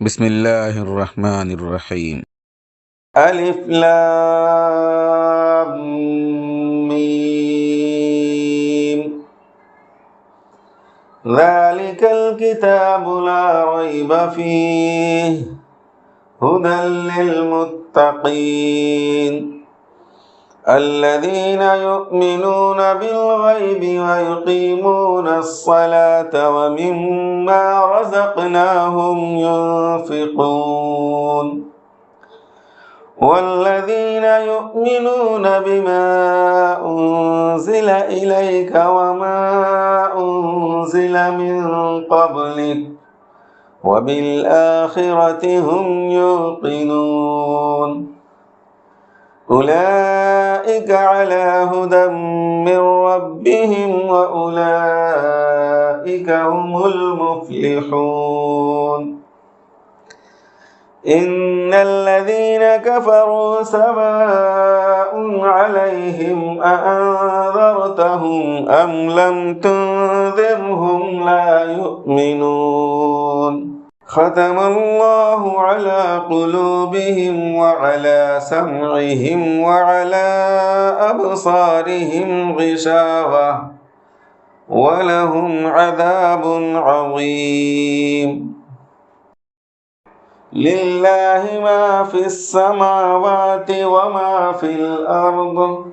بسم الله الرحمن الرحيم. ألف لام ميم. ذلك الكتاب لا ريب فيه هدى للمتقين الذين يؤمنون بالغيب ويقيمون الصلاة ومما رزقناهم ينفقون والذين يؤمنون بما أنزل إليك وما أنزل من قبلك وبالآخرة هم يوقنون أولئك على هدى من ربهم وأولئك هم المفلحون إن الذين كفروا سواء عليهم أأنذرتهم أم لم تنذرهم لا يؤمنون ختم الله على قلوبهم وعلى سمعهم وعلى أبصارهم غشاوة ولهم عذاب عظيم لله ما في السماوات وما في الأرض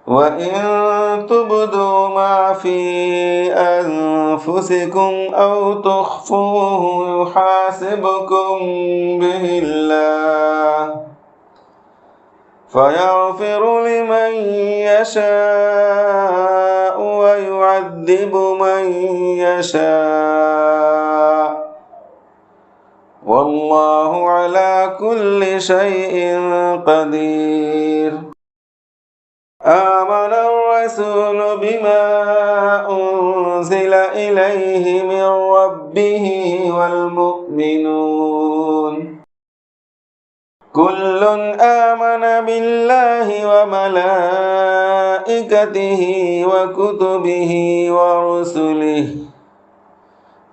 وإن تبدوا ما في أنفسكم أو تخفوه يحاسبكم به الله فيغفر لمن يشاء ويعذب من يشاء والله على كل شيء قدير آمن الرسول بما أنزل إليه من ربه والمؤمنون كل آمن بالله وملائكته وكتبه ورسله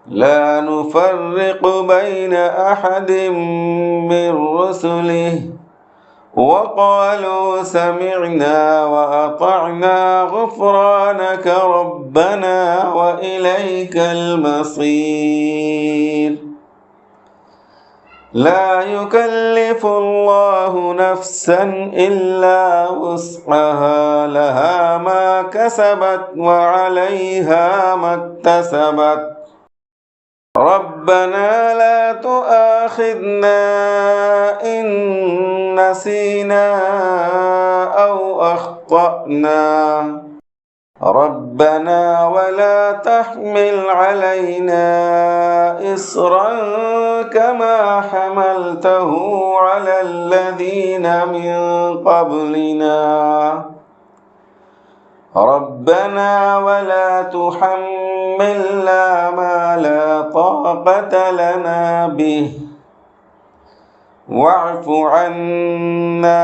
لا نفرق بين أحد من رسله وقالوا سمعنا وأطعنا غفرانك ربنا وإليك المصير لا يكلف الله نفسا إلا وسعها لها ما كسبت وعليها ما اكتسبت ربنا لا تؤاخذنا إن نسينا أو أخطأنا ربنا ولا تحمل علينا إصرا كما حملته على الذين من قبلنا ربنا ولا تحملنا ما لا طاقة لنا به واعف عنا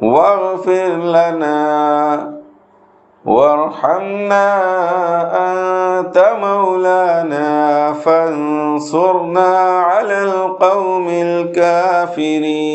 واغفر لنا وارحمنا أنت مولانا فانصرنا على القوم الكافرين